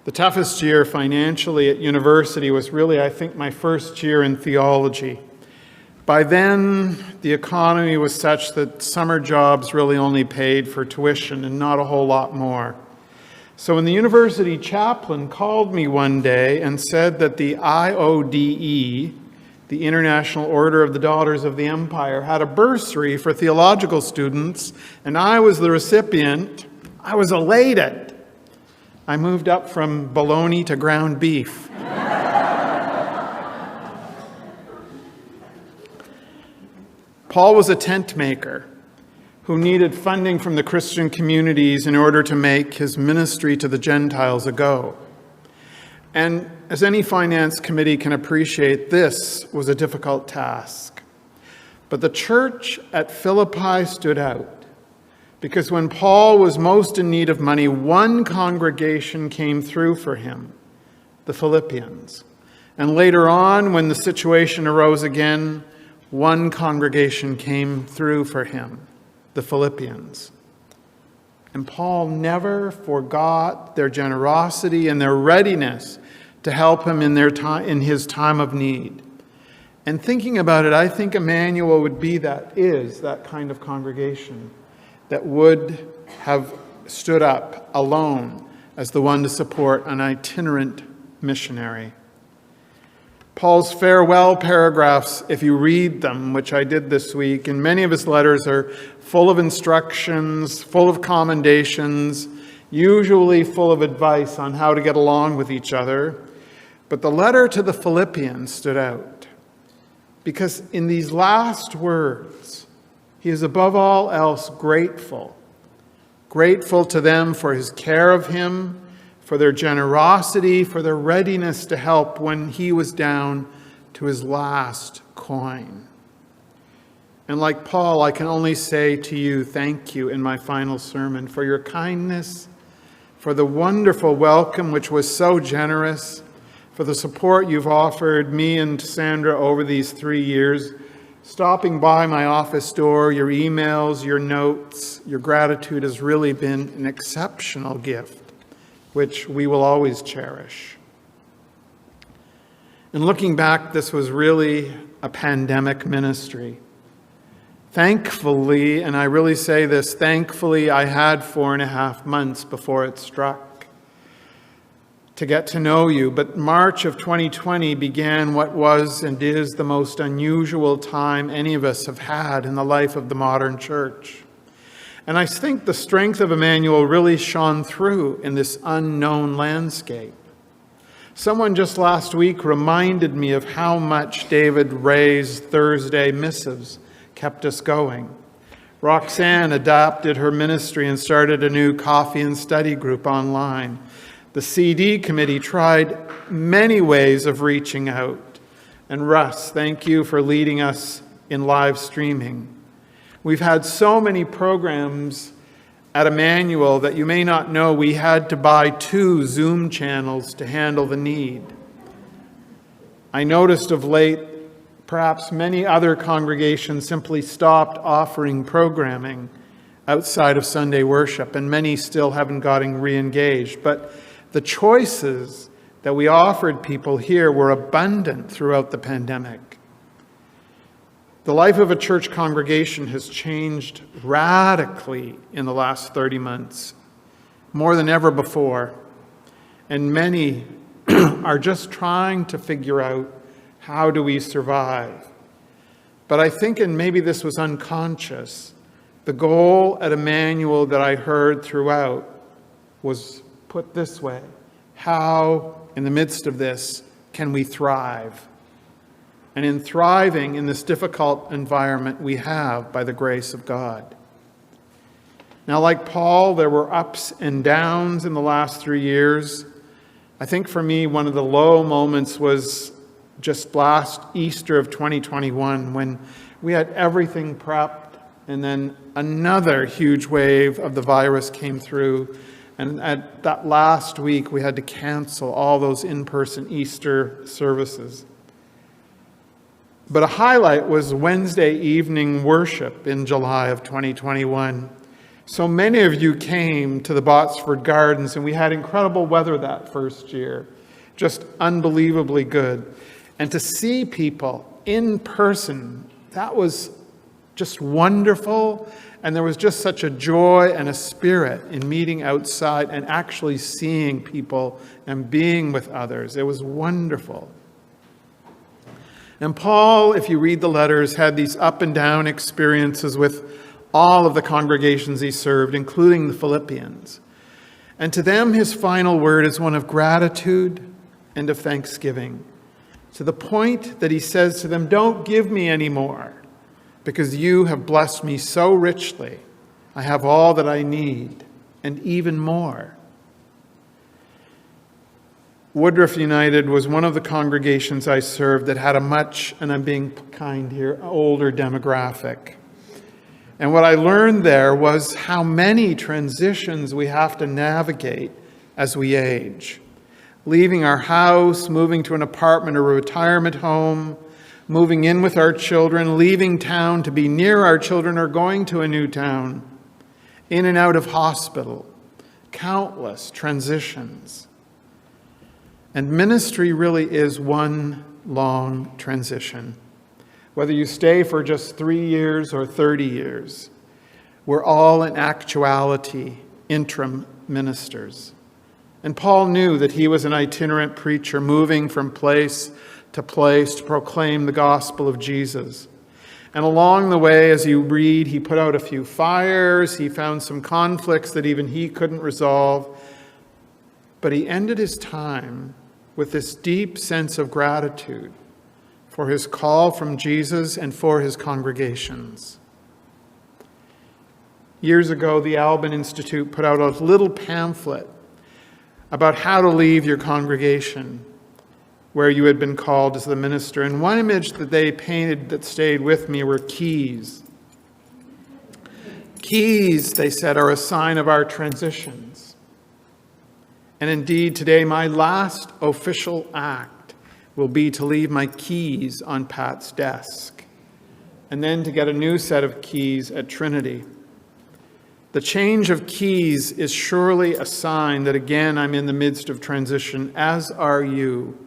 The toughest year financially at university was really, I think, my first year in theology. By then, the economy was such that summer jobs really only paid for tuition and not a whole lot more. So when the university chaplain called me one day and said that the IODE, the International Order of the Daughters of the Empire, had a bursary for theological students, and I was the recipient, I was elated. I moved up from bologna to ground beef. Paul was a tent maker who needed funding from the Christian communities in order to make his ministry to the Gentiles a go. And as any finance committee can appreciate, this was a difficult task. But the church at Philippi stood out, because when Paul was most in need of money, one congregation came through for him, the Philippians. And later on, when the situation arose again, one congregation came through for him, the Philippians. And Paul never forgot their generosity and their readiness to help him in his time of need. And thinking about it, I think Emmanuel is that kind of congregation that would have stood up alone as the one to support an itinerant missionary. Paul's farewell paragraphs, if you read them, which I did this week, and many of his letters are full of instructions, full of commendations, usually full of advice on how to get along with each other. But the letter to the Philippians stood out, because in these last words, he is above all else grateful to them for his care of him, for their generosity, for their readiness to help when he was down to his last coin. And like Paul, I can only say to you, thank you in my final sermon for your kindness, for the wonderful welcome which was so generous, for the support you've offered me and Sandra over these 3 years, stopping by my office door, your emails, your notes. Your gratitude has really been an exceptional gift, which we will always cherish. And looking back, this was really a pandemic ministry. Thankfully, and I really say this, thankfully I had 4.5 months before it struck to get to know you. But March of 2020 began what was and is the most unusual time any of us have had in the life of the modern church. And I think the strength of Emmanuel really shone through in this unknown landscape. Someone just last week reminded me of how much David Ray's Thursday missives kept us going. Roxanne adapted her ministry and started a new coffee and study group online. The CD committee tried many ways of reaching out. And Russ, thank you for leading us in live streaming. We've had so many programs at Emmanuel that you may not know we had to buy 2 Zoom channels to handle the need. I noticed of late, perhaps many other congregations simply stopped offering programming outside of Sunday worship, and many still haven't gotten re-engaged. But the choices that we offered people here were abundant throughout the pandemic. The life of a church congregation has changed radically in the last 30 months, more than ever before. And many are just trying to figure out, how do we survive? But I think, and maybe this was unconscious, the goal at Emmanuel that I heard throughout was put this way: how, in the midst of this, can we thrive? And in thriving in this difficult environment, we have by the grace of God. Now, like Paul, there were ups and downs in the last 3 years. I think for me, one of the low moments was just last Easter of 2021, when we had everything prepped, and then another huge wave of the virus came through. And at that last week, we had to cancel all those in-person Easter services. But a highlight was Wednesday evening worship in July of 2021, So many of you came to the Botsford Gardens, and we had incredible weather that first year, just unbelievably good. And to see people in person, that was just wonderful. And there was just such a joy and a spirit in meeting outside and actually seeing people and being with others. It was wonderful. And Paul, if you read the letters, had these up and down experiences with all of the congregations he served, including the Philippians. And to them, his final word is one of gratitude and of thanksgiving, to the point that he says to them, "Don't give me any more, because you have blessed me so richly. I have all that I need, and even more." Woodruff United was one of the congregations I served that had a much, and I'm being kind here, older demographic. And what I learned there was how many transitions we have to navigate as we age. Leaving our house, moving to an apartment or a retirement home, moving in with our children, leaving town to be near our children or going to a new town, in and out of hospital, countless transitions. And ministry really is one long transition. Whether you stay for just 3 years or 30 years, we're all in actuality interim ministers. And Paul knew that he was an itinerant preacher moving from place to proclaim the gospel of Jesus. And along the way, as you read, he put out a few fires, he found some conflicts that even he couldn't resolve. But he ended his time with this deep sense of gratitude for his call from Jesus and for his congregations. Years ago, the Alban Institute put out a little pamphlet about how to leave your congregation where you had been called as the minister. And one image that they painted that stayed with me were keys. Keys, they said, are a sign of our transitions. And indeed, today, my last official act will be to leave my keys on Pat's desk, and then to get a new set of keys at Trinity. The change of keys is surely a sign that, again, I'm in the midst of transition, as are you.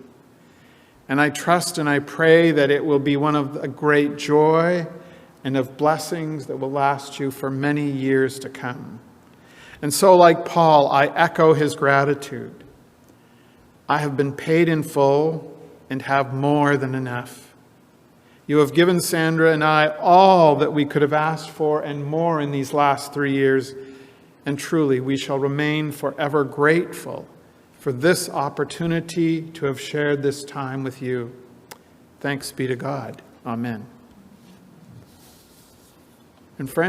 And I trust and I pray that it will be one of a great joy and of blessings that will last you for many years to come. And so, like Paul, I echo his gratitude. I have been paid in full and have more than enough. You have given Sandra and I all that we could have asked for and more in these last 3 years, and truly we shall remain forever grateful for this opportunity to have shared this time with you. Thanks be to God. Amen. And friends,